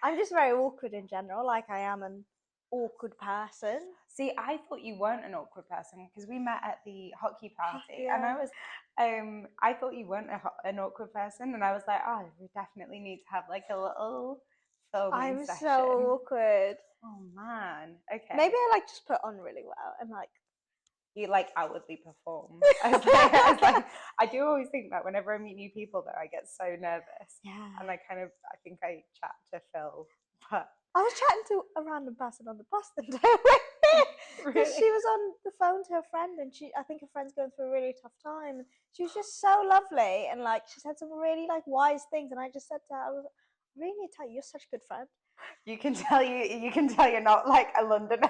I'm just very awkward in general. Like I am an awkward person. See, I thought you weren't an awkward person because we met at the hockey party, and Yeah. I thought you weren't an awkward person, and I was like, oh, we definitely need to have like a little filming I'm so session. awkward. Oh man, Maybe okay. I like just put on really well and like You like outwardly perform. I was like, I do always think that whenever I meet new people, though, I get so nervous, yeah. and I think I chat to Phil, but I was chatting to a random person on the bus the day because really, she was on the phone to her friend and I think her friend's going through a really tough time. She was just so lovely and like she said some really like wise things and I just said to her, I really need to tell you, you're such a good friend. you can tell you're not like a Londoner.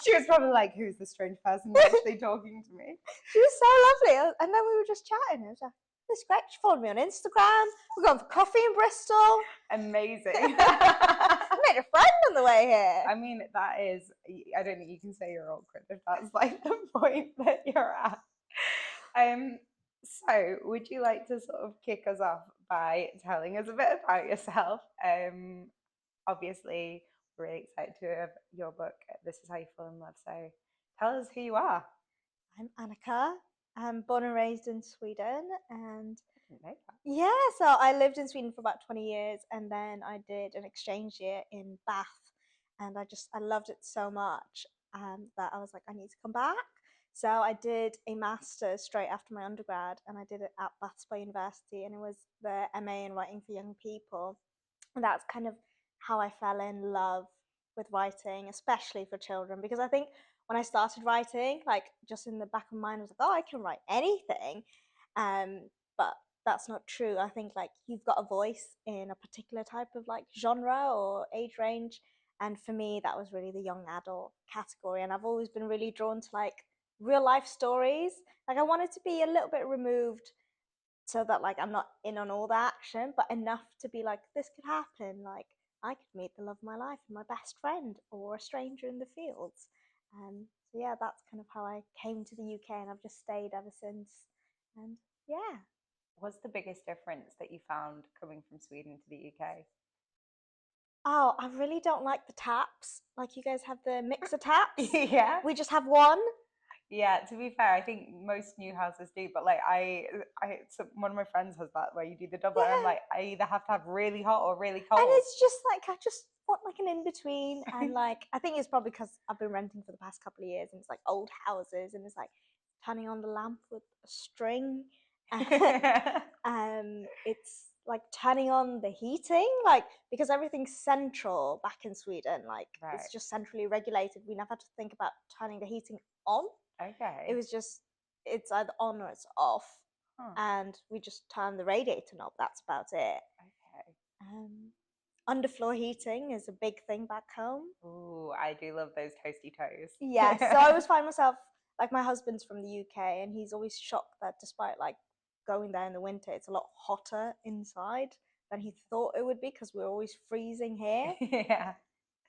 She was probably like, who's the strange person actually talking to me? She was so lovely. And then we were just chatting. I was like, this is great. She followed me on Instagram. We're going for coffee in Bristol. Amazing. I made a friend on the way here. I mean, that is, I don't think you can say you're awkward if that's like the point that you're at. Um, so, would you like to sort of kick us off by telling us a bit about yourself? Obviously, we're really excited to have your book, This Is How You Fall in Love. So, tell us who you are. I'm Anika. I'm born and raised in Sweden. And I didn't know that. yeah, so I lived in Sweden for about 20 years. And then I did an exchange year in Bath. And I loved it so much that I was like, I need to come back. So I did a master's straight after my undergrad, and I did it at Bath Spa University, and it was the MA in writing for young people. And that's kind of how I fell in love with writing, especially for children, because I think when I started writing, like just in the back of my mind, I was like, oh, I can write anything. But that's not true. I think like you've got a voice in a particular type of like genre or age range. And for me, that was really the young adult category. And I've always been really drawn to like real life stories. Like I wanted to be a little bit removed so that like I'm not in on all the action, but enough to be like, this could happen. Like I could meet the love of my life and my best friend or a stranger in the fields. So yeah, that's kind of how I came to the UK, and I've just stayed ever since. And yeah. What's the biggest difference that you found coming from Sweden to the UK? Oh, I really don't like the taps. Like you guys have the mixer taps. Yeah. We just have one. Yeah, to be fair, I think most new houses do, but like so one of my friends has that where you do the double, and I'm Yeah. like, I either have to have really hot or really And cold. it's just like I just want like an in between, and like I think it's probably because I've been renting for the past couple of years, and it's like old houses, and it's like turning on the lamp with a string. It's like turning on the heating, like because everything's central back in Sweden, like Right. it's just centrally regulated. We never had to think about turning the heating on. It Okay. was just it's either on or it's off, Huh. and we just turn the radiator knob. That's about it. Okay. Um, Underfloor heating is a big thing back home. Ooh, I do love those toasty toes. Yeah, so I always find myself like my husband's from the UK, and he's always shocked that despite like going there in the winter, it's a lot hotter inside than he thought it would be because we're always freezing here. Yeah.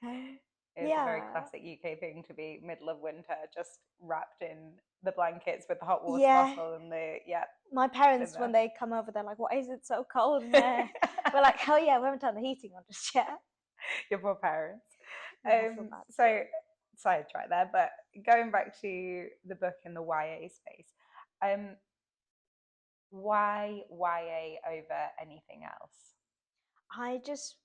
Um, It's a very yeah, classic UK thing to be middle of winter, just wrapped in the blankets with the hot water yeah. bottle and the yeah, My been parents, when there. they come over, they're like, "Why is it so cold in there?" We're like, "Oh yeah, we haven't turned the heating on just yet." Your poor parents. Yeah, I feel bad. So sidetrack there, but going back to the book in the YA space, um, why YA over anything else? I just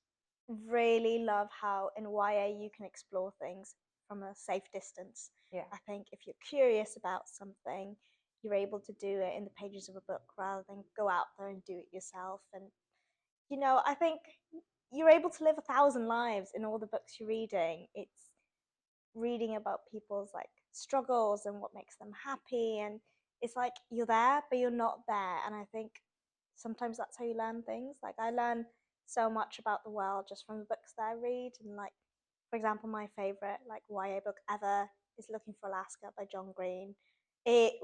really love how in YA you can explore things from a safe distance. Yeah. I think if you're curious about something, you're able to do it in the pages of a book rather than go out there and do it yourself. And, I think you're able to live 1,000 lives in all the books you're reading. It's reading about people's like struggles and what makes them happy. And it's like you're there, but you're not there. And I think sometimes that's how you learn things. Like I learn so much about the world just from the books that I read. And like, for example, my favorite like YA book ever is Looking for Alaska by John Green. It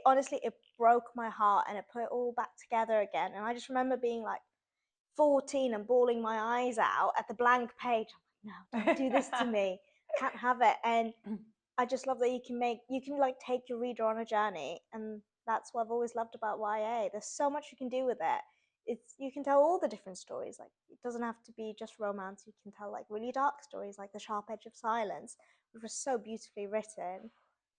honestly, it broke my heart and it put it all back together again. And I just remember being like 14 and bawling my eyes out at the blank page. I'm like, no, don't do this to me. Can't have it. And I just love that you can like take your reader on a journey, and that's what I've always loved about YA. There's so much you can do with it. it's you can tell all the different stories. Like it doesn't have to be just romance. You can tell like really dark stories, like The Sharp Edge of Silence, which was so beautifully written.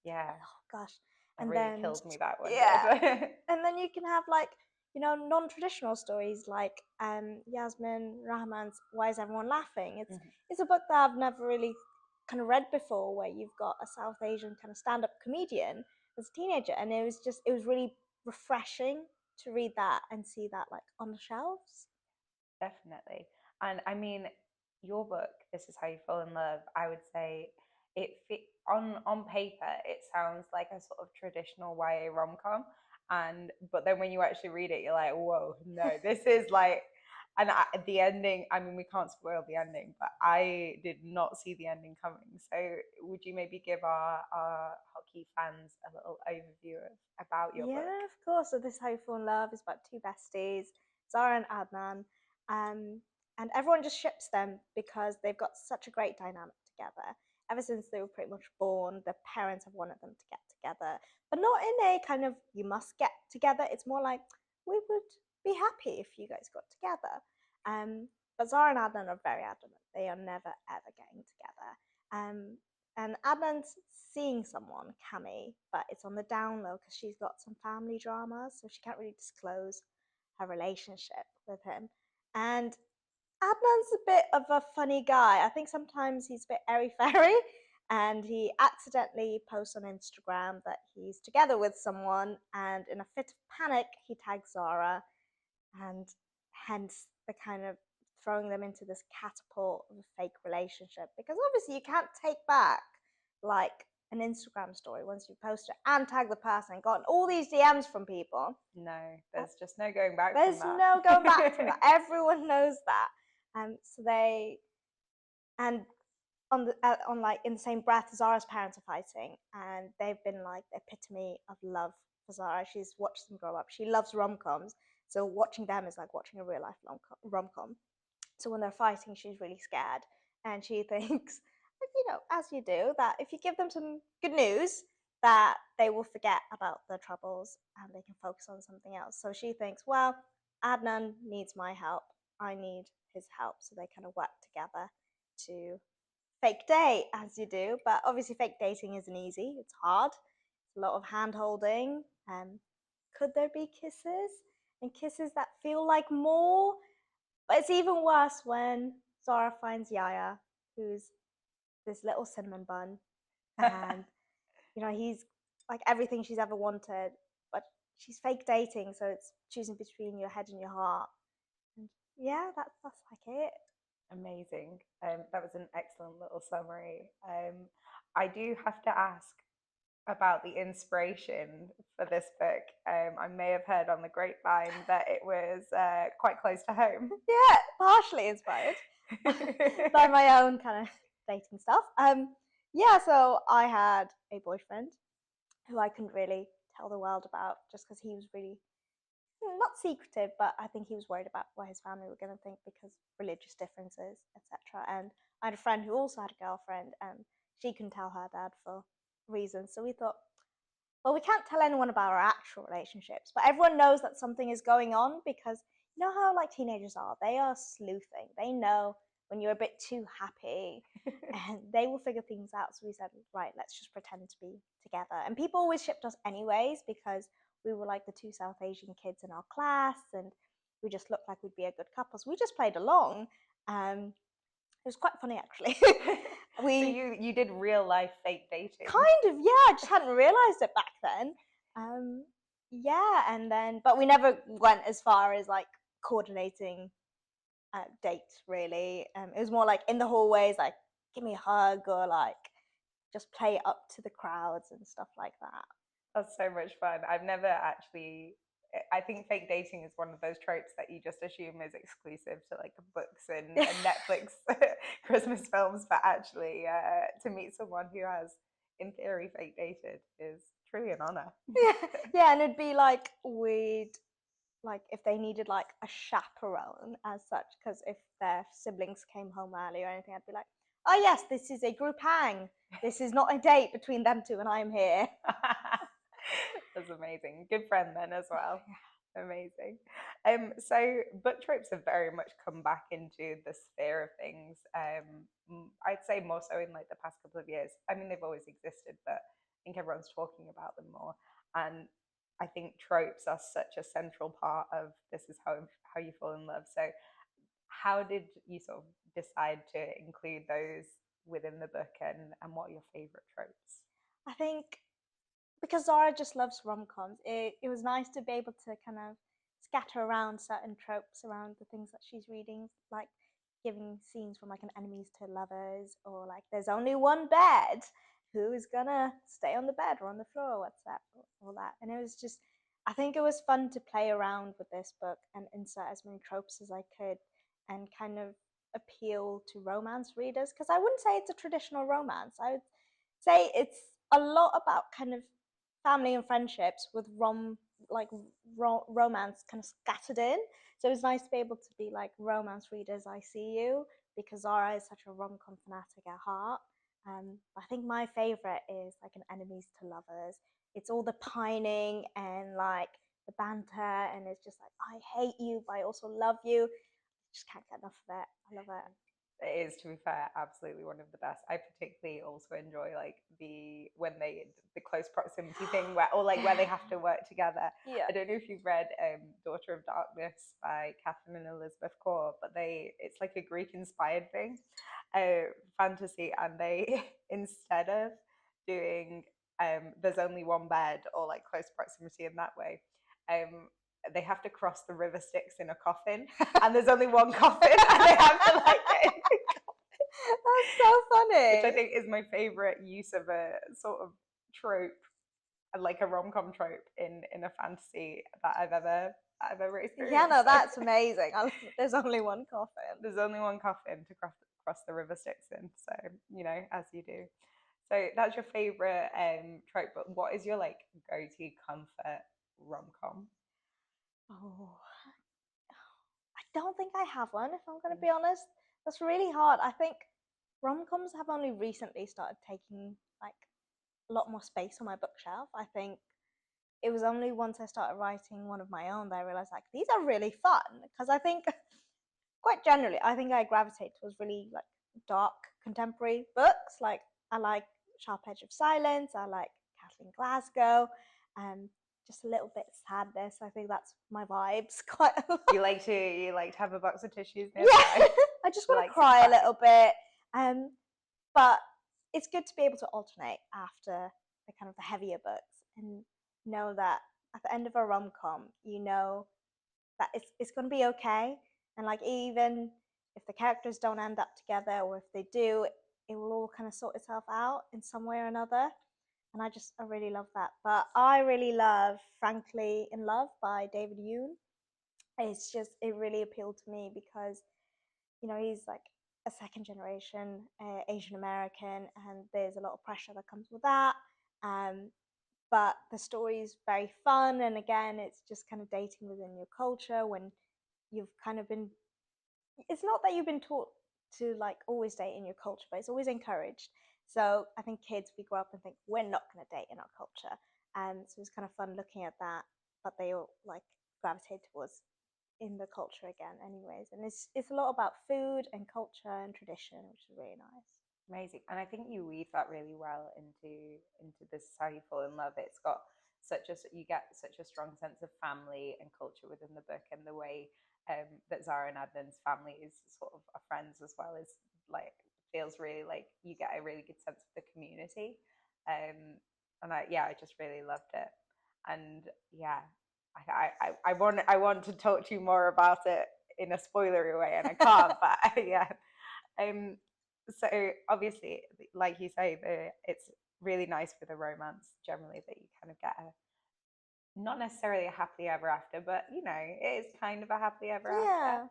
Yeah, Oh gosh. that And really then killed me, that one yeah, did. and then you can have like non-traditional stories like Yasmin Rahman's Why Is Everyone Laughing? It's a book that I've never really kind of read before, where you've got a South Asian kind of stand-up comedian as a teenager, and it was really refreshing to read that and see that like on the shelves. Definitely. And I mean, your book, This Is How You Fall in Love, I would say it fit on paper, it sounds like a sort of traditional YA rom-com. And but then when you actually read it, you're like, whoa, no, this is like, and the ending, I mean, we can't spoil the ending, but I did not see the ending coming. So would you maybe give our hockey fans a little overview about your book? Yeah, of course. So This Is How You Fall in Love is about two besties, Zara and Adnan, um, and everyone just ships them because they've got such a great dynamic together. Ever since they were pretty much born, the parents have wanted them to get together, but not in a kind of you must get together. It's more like we would be happy if you guys got together. But Zara and Adnan are very adamant; they are never ever getting together. And Adnan's seeing someone, Cami, but it's on the down low because she's got some family dramas, so she can't really disclose her relationship with him. And Adnan's a bit of a funny guy. I think sometimes he's a bit airy fairy, and he accidentally posts on Instagram that he's together with someone, and in a fit of panic, he tags Zara, and hence the kind of throwing them into this catapult of a fake relationship, because obviously you can't take back like an Instagram story once you post it and tag the person and gotten all these DMs from people. No, there's just no going back from There's that. no going back from that. Everyone knows that. So they and on like in the same breath, Zara's parents are fighting, and they've been like the epitome of love for Zara. She's watched them grow up. She loves rom coms, so watching them is like watching a real life rom com. So when they're fighting, she's really scared, and she thinks, as you do, that if you give them some good news, that they will forget about their troubles and they can focus on something else. So she thinks, well, Adnan needs my help. I need his help. So they kind of work together to fake date, as you do. But obviously, fake dating isn't easy. It's hard. It's a lot of hand holding. Could there be kisses? And kisses that feel like more? But it's even worse when Zara finds Yaya, who's this little cinnamon bun, and he's like everything she's ever wanted, but she's fake dating, so it's choosing between your head and your heart. And yeah, that's like it. Amazing. That was an excellent little summary. I do have to ask about the inspiration for this book. I may have heard on the grapevine that it was quite close to home. Yeah, partially inspired by my own kind of dating stuff. Yeah, so I had a boyfriend who I couldn't really tell the world about just because he was really not secretive, but I think he was worried about what his family were going to think because religious differences, etc. And I had a friend who also had a girlfriend, and she couldn't tell her dad for reasons. So we thought, well, we can't tell anyone about our actual relationships, but everyone knows that something is going on because you know how like teenagers are. They are sleuthing. They know when you're a bit too happy, and they will figure things out. So we said, right, let's just pretend to be together. And people always shipped us anyways because we were like the two South Asian kids in our class, and we just looked like we'd be a good couple. So we just played along. It was quite funny actually. So you did real life fake dating? Kind of, yeah. I just hadn't realised it back then. Yeah, and then but we never went as far as like coordinating dates really. It was more like in the hallways, like give me a hug or like just play up to the crowds and stuff like that. That's so much fun. I've never actually. I think fake dating is one of those tropes that you just assume is exclusive to like books and Netflix Christmas films, but actually, to meet someone who has, in theory, fake dated is truly an honor. Yeah, and it'd be like we'd like if they needed like a chaperone as such, because if their siblings came home early or anything, I'd be like, oh yes, this is a group hang. This is not a date between them two, and I'm here. That's amazing. Good friend then as well. Amazing. So book tropes have very much come back into the sphere of things. I'd say more so in like the past couple of years. I mean, they've always existed, but I think everyone's talking about them more. And I think tropes are such a central part of this is how you fall in love. So, how did you sort of decide to include those within the book, and what are your favorite tropes? I think because Zara just loves rom-coms, it was nice to be able to kind of scatter around certain tropes around the things that she's reading, like giving scenes from like an enemies to lovers, or like there's only one bed. Who's gonna stay on the bed or on the floor? What's that? All that. And it was just, I think it was fun to play around with this book and insert as many tropes as I could and kind of appeal to romance readers. Because I wouldn't say it's a traditional romance. I would say it's a lot about kind of family and friendships with like romance kind of scattered in. So it was nice to be able to be like romance readers. I see you because Zara is such a rom com fanatic at heart. I think my favorite is like an enemies to lovers. It's all the pining and like the banter, and it's just like I hate you, but I also love you. Just can't get enough of it. I love it. It is, to be fair, absolutely one of the best. I particularly also enjoy like the close proximity thing where, or like where they have to work together. Yeah. I don't know if you've read Daughter of Darkness by Catherine and Elizabeth Kaur, but it's like a Greek inspired thing, fantasy, and they instead of doing there's only one bed or like close proximity in that way, they have to cross the river Styx in a coffin, and there's only one coffin, and they have to like get in the coffin. That's so funny. Which I think is my favorite use of a sort of trope, like a rom com trope in a fantasy that I've ever experienced. Yeah, no, that's amazing. There's only one coffin. There's only one coffin to cross the river Styx in, so as you do. So that's your favorite trope, but what is your like go-to comfort rom com? Oh, I don't think I have one, if I'm going to be honest. That's really hard. I think rom-coms have only recently started taking like a lot more space on my bookshelf. I think it was only once I started writing one of my own that I realized like these are really fun, because I think quite generally I think I gravitate towards really like dark contemporary books. Like I like Sharp Edge of Silence, I like Kathleen Glasgow, and just a little bit of sadness. I think that's my vibes quite a lot. You like to have a box of tissues Yeah, nearby. I just want to cry a little bit. But it's good to be able to alternate after the kind of the heavier books and know that at the end of a rom com, you know that it's going to be okay. And like even if the characters don't end up together, or if they do, it will all kind of sort itself out in some way or another. And I really love that. But I really love Frankly in Love by David Yoon. It really appealed to me because he's like a second generation Asian American, and there's a lot of pressure that comes with that. Um, but the story is very fun, and again, it's just kind of dating within your culture when you've kind of been. It's not that you've been taught to like always date in your culture, but it's always encouraged. So I think kids, we grow up and think we're not going to date in our culture, and so it's kind of fun looking at that. But they all like gravitate towards in the culture again anyways, and it's a lot about food and culture and tradition, which is really nice. Amazing. And I think you weave that really well into this is how you fall in love. It's got you get such a strong sense of family and culture within the book, and the way that Zara and Adnan's family is sort of are friends as well, as like feels really like you get a really good sense of the community. And I just really loved it. And yeah, I want to talk to you more about it in a spoilery way, and I can't. But yeah, um, so obviously, like you say, it's really nice for the romance generally that you kind of get not necessarily a happily ever after, but it is kind of a happily ever after. Yeah.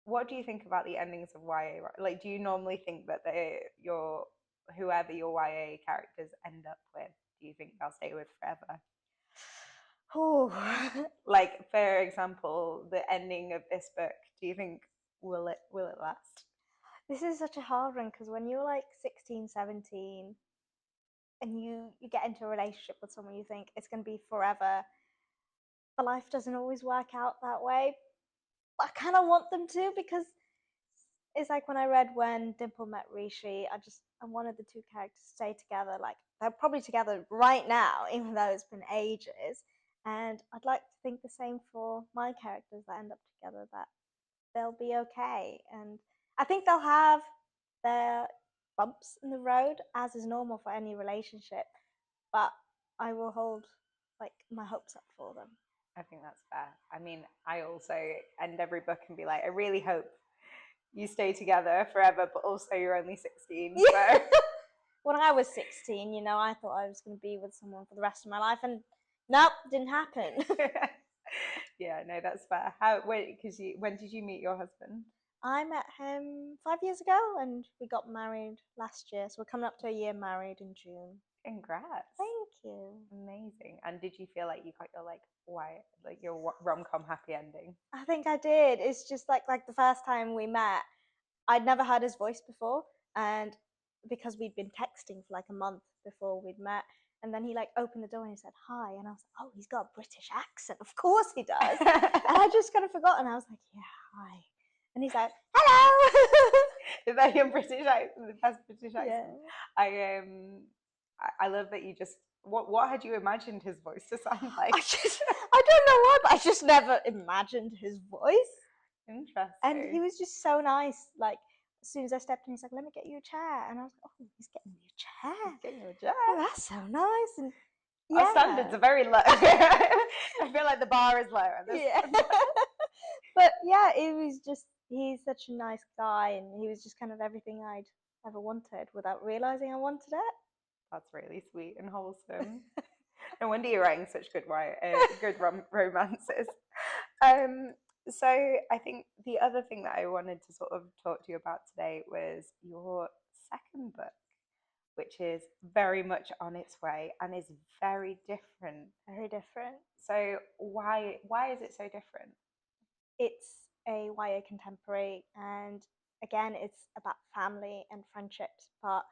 What do you think about the endings of YA? Like, do you normally think that your whoever your YA characters end up with, do you think they'll stay with forever? Oh, Like, for example, the ending of this book, do you think will it last? this is such a hard one because when you're like 16, 17, and you get into a relationship with someone, you think it's going to be forever. but life doesn't always work out that way. But I kind of want them to, because it's like when I read When Dimple Met Rishi, I wanted the two characters to stay together. Like they're probably together right now, even though it's been ages. And I'd like to think the same for my characters that end up together, that they'll be okay. And I think they'll have their bumps in the road, as is normal for any relationship. But I will hold like my hopes up for them. I think that's fair. I mean, I also end every book and be like, I really hope you stay together forever, but also you're only 16. Yeah. So When I was 16, I thought I was going to be with someone for the rest of my life, and nope, didn't happen. yeah, no, that's fair. How, wait, because when did you meet your husband? I met him 5 years ago, and we got married last year. So we're coming up to a year married in June. Congrats. Thank you. Amazing. And did you feel like you got your your rom-com happy ending? I think I did. It's just like the first time we met, I'd never heard his voice before, and because we'd been texting for like a month before we'd met, and then he like opened the door and he said hi, and I was like, oh, he's got a British accent, of course he does. And I just kind of forgot, and I was like, yeah, hi. And he's like, hello. Is that your British accent? The best British accent? Yeah. I love that you just what had you imagined his voice to sound like? I don't know why, but I just never imagined his voice. Interesting. And he was just so nice. Like as soon as I stepped in, he's like, let me get you a chair. And I was like, oh, he's getting me a chair. He's getting you a chair. Oh, that's so nice. And yeah. Our standards are very low. I feel like the bar is low. Yeah. But yeah, it was just, he's such a nice guy, and he was just kind of everything I'd ever wanted without realizing I wanted it. That's really sweet and wholesome. No wonder you're writing such good romances. So I think the other thing that I wanted to sort of talk to you about today was your second book, which is very much on its way and is very different. Very different. So why is it so different? It's a YA contemporary, and again, it's about family and friendships, but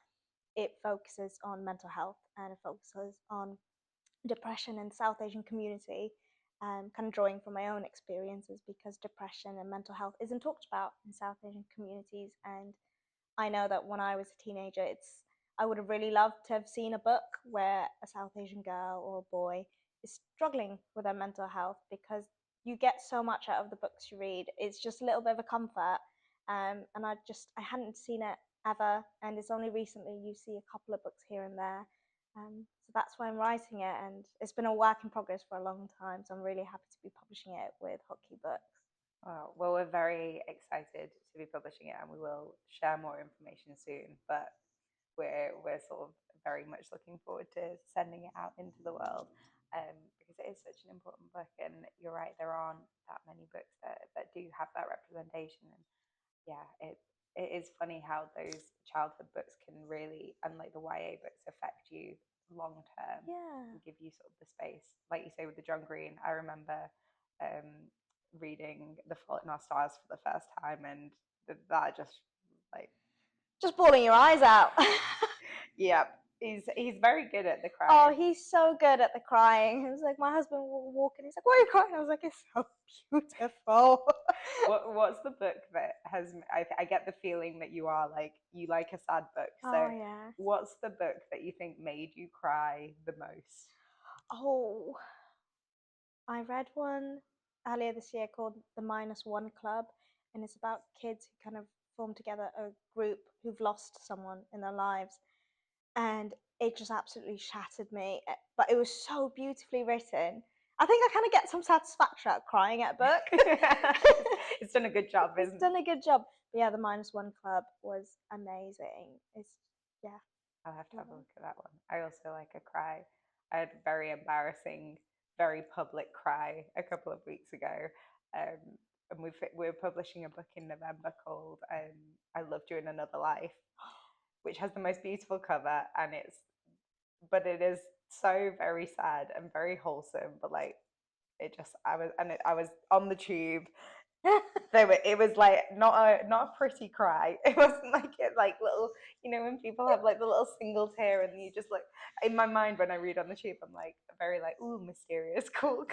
it focuses on mental health, and it focuses on depression in the South Asian community, kind of drawing from my own experiences, because depression and mental health isn't talked about in South Asian communities. And I know that when I was a teenager, I would have really loved to have seen a book where a South Asian girl or boy is struggling with their mental health, because you get so much out of the books you read. It's just a little bit of a comfort, and I hadn't seen it ever, and it's only recently you see a couple of books here and there. So that's why I'm writing it, and it's been a work in progress for a long time. So I'm really happy to be publishing it with Hotkey Books. Oh, well, we're very excited to be publishing it, and we will share more information soon. But we're sort of very much looking forward to sending it out into the world, because it is such an important book. And you're right, there aren't that many books that do have that representation. And yeah, it is funny how those childhood books can really, unlike the YA books, affect you long term. Yeah. And give you sort of the space, like you say with the John Green. I remember reading The Fault in Our Stars for the first time, and that just bawling your eyes out. yeah, he's very good at the crying. Oh, he's so good at the crying. It was like my husband will walk in, he's like, why are you crying? I was like, it's so beautiful. What's the book that has, I get the feeling that you like a sad book. So yeah. What's the book that you think made you cry the most? Oh, I read one earlier this year called The -1 Club, and it's about kids who kind of form together a group who've lost someone in their lives, and it just absolutely shattered me. But it was so beautifully written. I think I kind of get some satisfaction out of crying at a book. It's done a good job, isn't it? It's done a good job. But yeah, The -1 Club was amazing. Yeah. I'll have to have a look at that one. I also like a cry. I had a very embarrassing, very public cry a couple of weeks ago. And we're publishing a book in November called I Loved You in Another Life, which has the most beautiful cover, and it is so very sad and very wholesome, but I was on the tube. It was like not a pretty cry. It wasn't like little, when people have like the little single tear, and you just like, in my mind when I read on the tube, I'm like very like, ooh, mysterious, cool.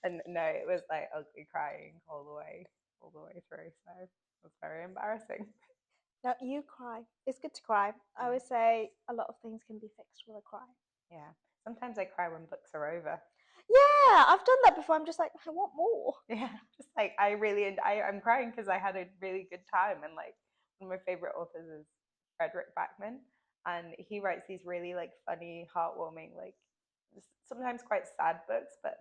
And no, it was like ugly crying all the way through. So it was very embarrassing. No, you cry. It's good to cry. I Yeah. always say a lot of things can be fixed with a cry. Yeah. Sometimes I cry when books are over. Yeah, I've done that before. I'm just like, I want more. Yeah, just like I really, I'm crying because I had a really good time, and like one of my favorite authors is Frederick Backman, and he writes these really like funny, heartwarming, like sometimes quite sad books, but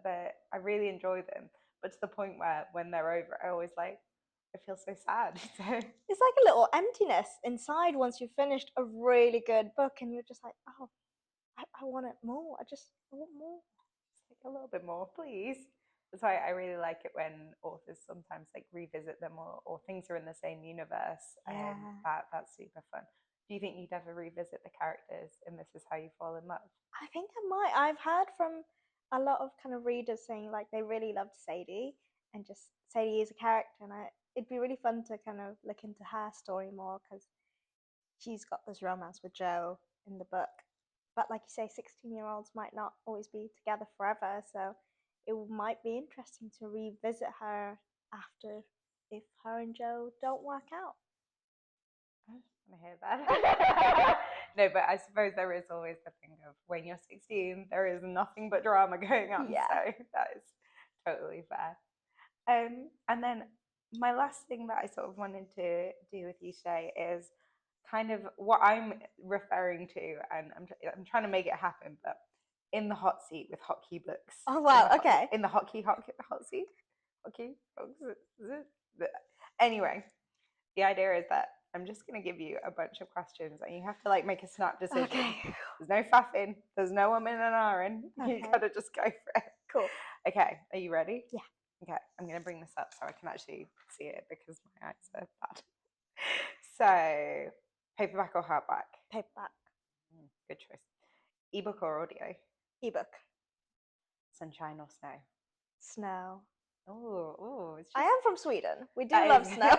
I really enjoy them. But to the point where when they're over, I always like I feel so sad. So It's like a little emptiness inside once you've finished a really good book, and you're just like, oh, I want it more. I want more. like a little bit more, please. That's why I really like it when authors sometimes like revisit them, or things are in the same universe. Yeah. That's super fun. Do you think you'd ever revisit the characters in This Is How You Fall in Love? I think I might. I've heard from a lot of kind of readers saying like they really loved Sadie, and just Sadie is a character, and it'd be really fun to kind of look into her story more because she's got this romance with Joe in the book. But like you say, 16-year-olds might not always be together forever, so it might be interesting to revisit her after if her and Joe don't work out. I just want to hear that. No, but I suppose there is always the thing of when you're 16, there is nothing but drama going on. Yeah. So that is totally fair. And then my last thing that I sort of wanted to do with you today is kind of what I'm referring to, and I'm trying to make it happen, but in the hot seat with hotkey books. Oh wow, okay. In the hot seat, hotkey. Anyway, the idea is that I'm just gonna give you a bunch of questions, and you have to like make a snap decision. Okay. There's no faffing. There's no woman and ahhing. You Okay. gotta just go for it. Cool. Okay, are you ready? Yeah. Okay, I'm gonna bring this up so I can actually see it because my eyes are bad. So, paperback or hardback? Paperback. Good choice. Ebook or audio? Ebook. Sunshine or snow? Snow. Oh, it's I just am from Sweden. We do that love is snow.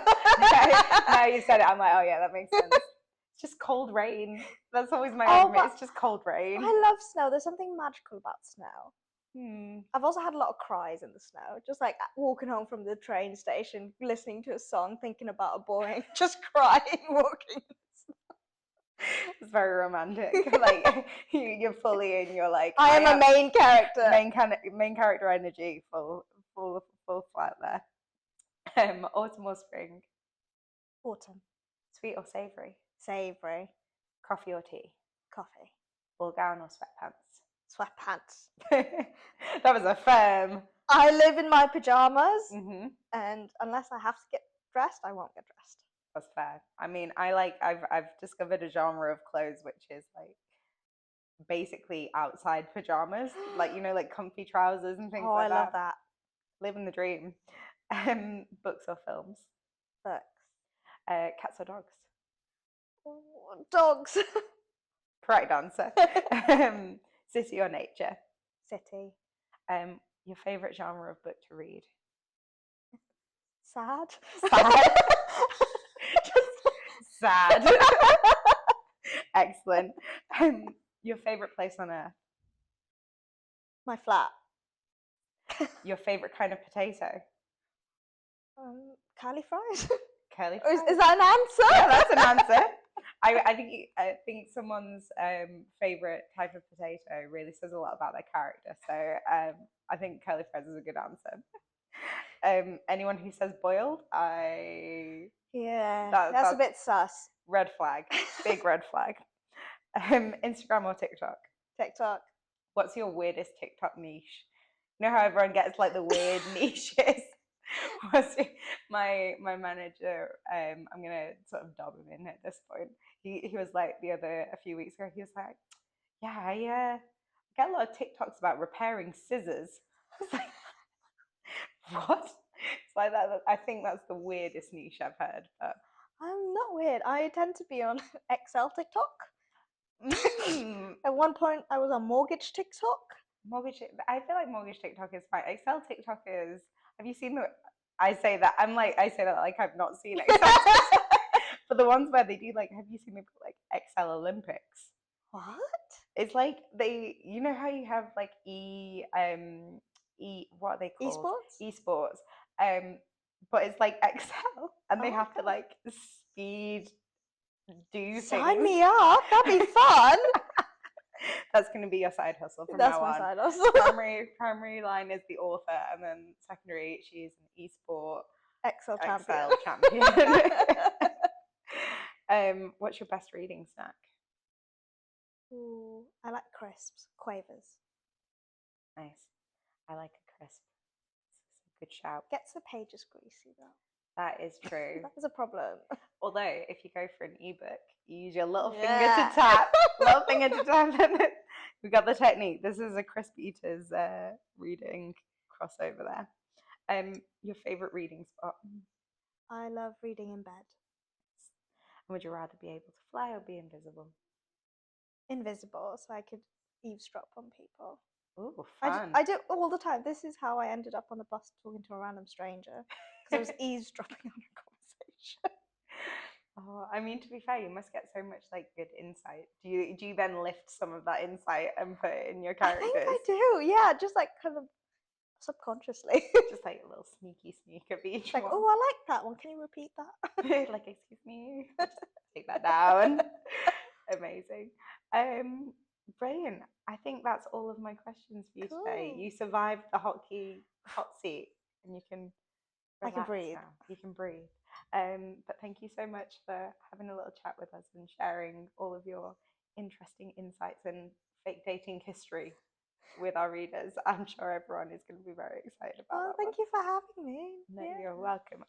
now you said it. I'm like, oh yeah, that makes sense. It's just cold rain. That's always my Oh, argument. but It's just cold rain. I love snow. There's something magical about snow. Hmm. I've also had a lot of cries in the snow, just like walking home from the train station, listening to a song, thinking about a boy, and just crying, walking. It's very romantic. Like you're fully in. You're like I am a main character. Main character energy. Full flat there. Autumn or spring? Autumn. Sweet or savory? Savory. Coffee or tea? Coffee. Ball gown or sweatpants? Sweatpants. That was a firm. I live in my pajamas, Mm-hmm. and unless I have to get dressed, I won't get dressed. That's fair. I mean, I've discovered a genre of clothes which is like basically outside pajamas, like like comfy trousers and things Oh, like I love that. that. Living the dream. Books or films? Books. Cats or dogs? Oh, dogs. Correct answer. City or nature? City. Your favorite genre of book to read? Sad. Sad. Just sad. Excellent. Your favorite place on earth? My flat. Your favorite kind of potato? Curly fries. Curly Is fries. that an answer? Yeah, that's an answer. I think someone's favorite type of potato really says a lot about their character. So I think curly fries is a good answer. Anyone who says boiled, Yeah, that's that's a bit sus. red flag, big red flag. Instagram or TikTok? TikTok. What's your weirdest TikTok niche? You know how everyone gets like the weird niches. My manager, I'm gonna sort of dob him in at this point. He was like a few weeks ago. He was like, "Yeah, I get a lot of TikToks about repairing scissors." I was like, "What?" It's like that. I think that's the weirdest niche I've heard. But I'm not weird. I tend to be on Excel TikTok. mm, At one point, I was on mortgage TikTok. mortgage. I feel like mortgage TikTok is fine. Excel TikTok is. Have you seen the? I say that like I've not seen Excel. But the ones where they do like, have you seen the like Excel Olympics? What? It's like you know how you have like what are they called? Esports? Esports. Um, but it's like Excel, and they Oh, have to okay. like speed do Sign things. me up. That'd be fun. That's going to be your side hustle from That's now my on. side hustle. Primary line is the author, and then secondary, she's an esport Excel champion. Excel champion. What's your best reading snack? Ooh, I like crisps, quavers. Nice. I like a crisp. It's a good shout. Gets the pages greasy though. That is true. That is a problem. Although, if you go for an ebook, you use your little finger Yeah. to tap. Little finger to tap. We got the technique. This is a crisp eaters reading crossover there. Your favorite reading spot? I love reading in bed. Would you rather be able to fly or be invisible? Invisible, so I could eavesdrop on people. Ooh, I fun. I do it all the time. This is how I ended up on the bus talking to a random stranger because I was eavesdropping on a conversation. Oh, I mean, to be fair, you must get so much like good insight. Do you then lift some of that insight and put it in your I think characters? I do. Yeah, just like kind of subconsciously. Just like a little sneaky sneak of each Like, one. oh, I like that one. Can you repeat that? Like, excuse me, just take that down. Amazing. Brilliant. I think that's all of my questions for you today. Cool. You survived the hot seat, and you can I can relax breathe. now. You can breathe. But thank you so much for having a little chat with us and sharing all of your interesting insights and fake dating history with our readers. I'm sure everyone is going to be very excited about Well, that one. thank you for having me. No, Yeah. you're welcome.